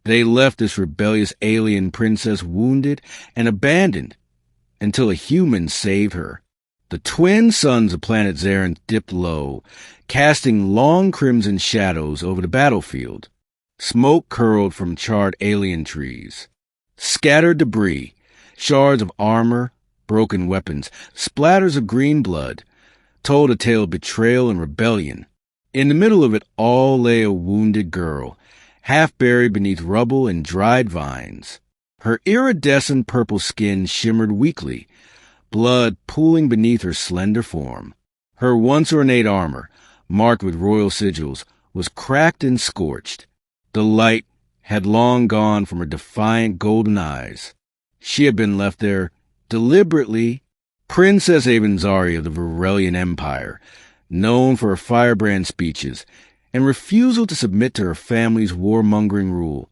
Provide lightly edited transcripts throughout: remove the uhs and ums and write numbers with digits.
They left this rebellious alien princess wounded and abandoned until a human saved her. The twin suns of planet Zarin dipped low, casting long crimson shadows over the battlefield. Smoke curled from charred alien trees. Scattered debris, shards of armor, broken weapons, splatters of green blood, told a tale of betrayal and rebellion. In the middle of it all lay a wounded girl, half buried beneath rubble and dried vines. Her iridescent purple skin shimmered weakly, blood pooling beneath her slender form. Her once ornate armor, marked with royal sigils, was cracked and scorched. The light had long gone from her defiant golden eyes. She had been left there deliberately. Princess Avanzari of the Varelian Empire, known for her firebrand speeches and refusal to submit to her family's warmongering rule,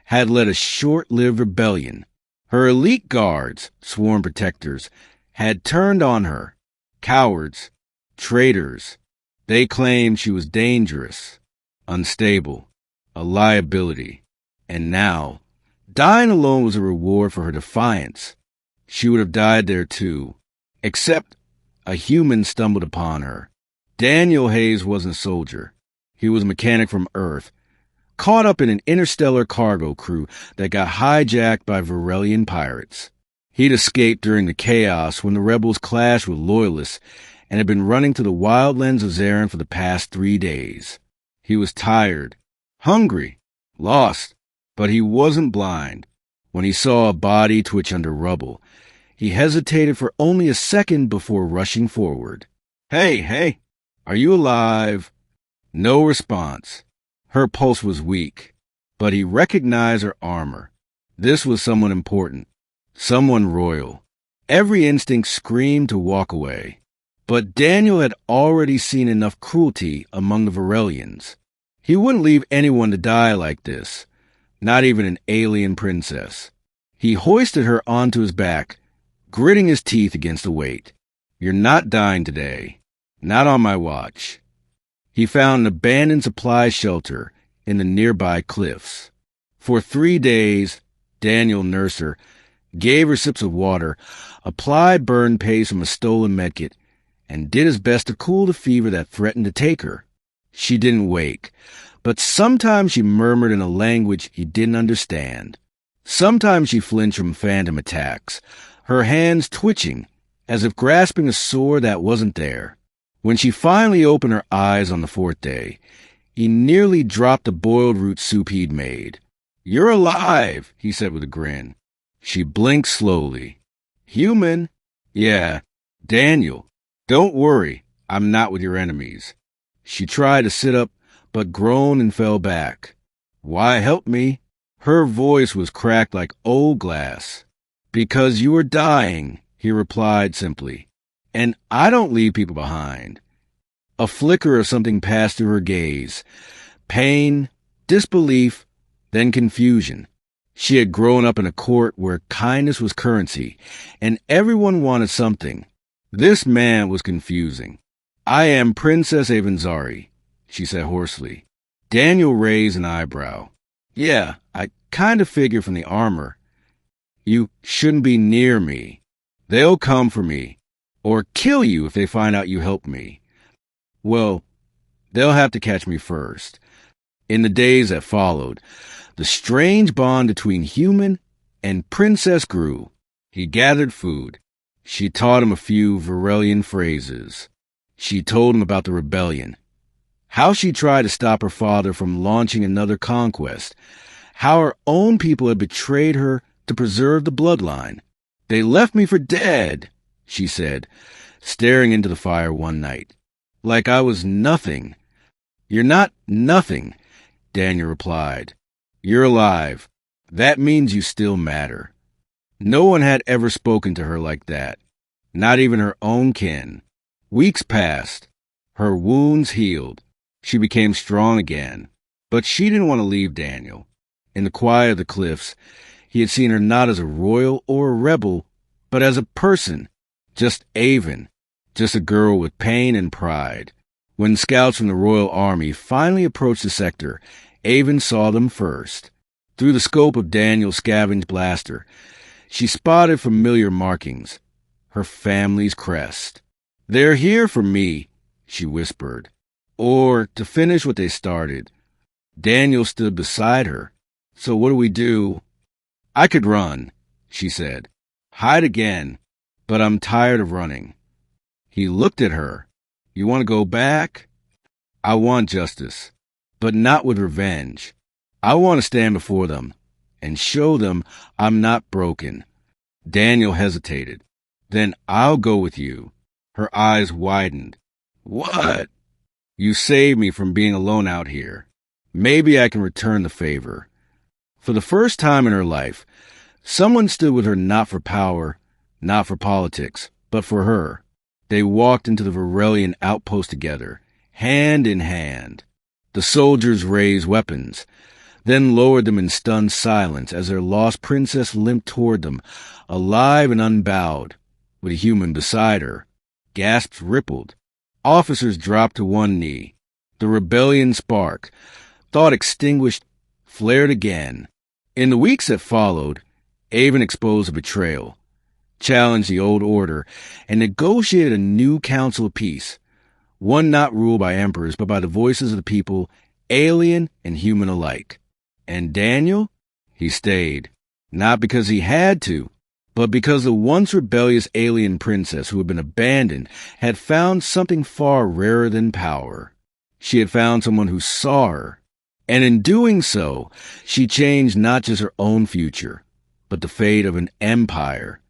had led a short-lived rebellion. Her elite guards, sworn protectors, had turned on her. Cowards, traitors. They claimed she was dangerous, unstable, a liability. And now, dying alone was a reward for her defiance. She would have died there too, except a human stumbled upon her. Daniel Hayes wasn't a soldier. He was a mechanic from Earth, caught up in an interstellar cargo crew that got hijacked by Varelian pirates. He'd escaped during the chaos when the rebels clashed with loyalists and had been running to the wildlands of Zarin for the past 3 days. He was tired, hungry, lost, but he wasn't blind. When he saw a body twitch under rubble, he hesitated for only a second before rushing forward. Hey, are you alive? No response. Her pulse was weak, but he recognized her armor. This was someone important, someone royal. Every instinct screamed to walk away. But Daniel had already seen enough cruelty among the Varelians. He wouldn't leave anyone to die like this, not even an alien princess. He hoisted her onto his back, gritting his teeth against the weight. You're not dying today. Not on my watch. He found an abandoned supply shelter in the nearby cliffs. For 3 days, Daniel nursed her, gave her sips of water, applied burn paste from a stolen medkit, and did his best to cool the fever that threatened to take her. She didn't wake, but sometimes she murmured in a language he didn't understand. Sometimes she flinched from phantom attacks, her hands twitching as if grasping a sword that wasn't there. When she finally opened her eyes on the 4th day, he nearly dropped the boiled root soup he'd made. You're alive, he said with a grin. She blinked slowly. Human? Yeah, Daniel. Don't worry, I'm not with your enemies. She tried to sit up, but groaned and fell back. Why help me? Her voice was cracked like old glass. Because you are dying, he replied simply. And I don't leave people behind. A flicker of something passed through her gaze. Pain, disbelief, then confusion. She had grown up in a court where kindness was currency, and everyone wanted something. This man was confusing. I am Princess Avanzari, she said hoarsely. Daniel raised an eyebrow. Yeah, I kind of figured from the armor. You shouldn't be near me. They'll come for me. Or kill you if they find out you helped me. Well, they'll have to catch me first. In the days that followed, the strange bond between human and princess grew. He gathered food. She taught him a few Varelian phrases. She told him about the rebellion, how she tried to stop her father from launching another conquest, how her own people had betrayed her to preserve the bloodline. They left me for dead, she said, staring into the fire one night. Like I was nothing. You're not nothing, Daniel replied. You're alive. That means you still matter. No one had ever spoken to her like that, not even her own kin. Weeks passed. Her wounds healed. She became strong again. But she didn't want to leave Daniel. In the quiet of the cliffs, he had seen her not as a royal or a rebel, but as a person. Just Avon, just a girl with pain and pride. When scouts from the Royal Army finally approached the sector, Avon saw them first. Through the scope of Daniel's scavenge blaster, she spotted familiar markings. Her family's crest. "They're here for me," she whispered. "Or to finish what they started." Daniel stood beside her. "So what do we do?" "I could run," she said. "Hide again, but I'm tired of running." He looked at her. "You want to go back?" "I want justice, but not with revenge. I want to stand before them and show them I'm not broken." Daniel hesitated. "Then I'll go with you." Her eyes widened. "What?" "You saved me from being alone out here. Maybe I can return the favor." For the first time in her life, someone stood with her not for power, not for politics, but for her. They walked into the Rebellion outpost together, hand in hand. The soldiers raised weapons, then lowered them in stunned silence as their lost princess limped toward them, alive and unbowed, with a human beside her. Gasps rippled. Officers dropped to one knee. The rebellion spark, thought extinguished, flared again. In the weeks that followed, Avon exposed a betrayal, challenged the old order, and negotiated a new council of peace, one not ruled by emperors but by the voices of the people, alien and human alike. And Daniel? He stayed, not because he had to, but because the once rebellious alien princess who had been abandoned had found something far rarer than power. She had found someone who saw her, and in doing so, she changed not just her own future, but the fate of an empire